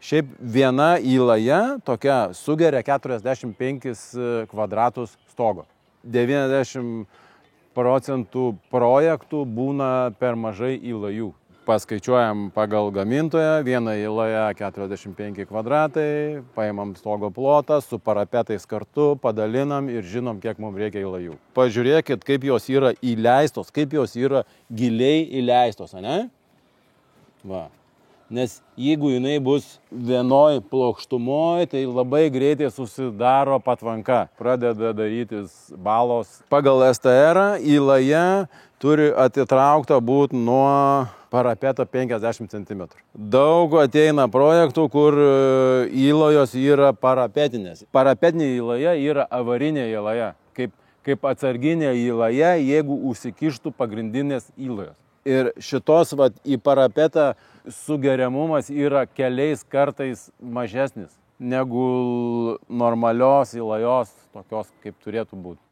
Šiaip viena įlaja tokia sugeria 45 kvadratus stogo. 90% projektų būna per mažai įlajų. Paskaičiuojam pagal gamintoją, viena įlaja 45 kvadratai, paimam stogo plotą, su parapetais kartu, padalinam ir žinom, kiek mums reikia įlajų. Pažiūrėkit, kaip jos yra įleistos, kaip jos yra giliai įleistos, ane? Va. Nes jeigu jinai bus vienoj plokštumoj, tai labai greitai susidaro patvanka. Pradeda darytis balos. Pagal STR įlaja turi atitraukta būti nuo parapeto 50 cm. Daug ateina projektų, kur įlajos yra parapetinės. Parapetinė įlaja yra avarinė įlaja, kaip atsarginė įlaja, jeigu užsikištų pagrindinės įlajos. Ir šitos į parapetą sugeriamumas yra keliais kartais mažesnis negu normalios įlajos, tokios kaip turėtų būti.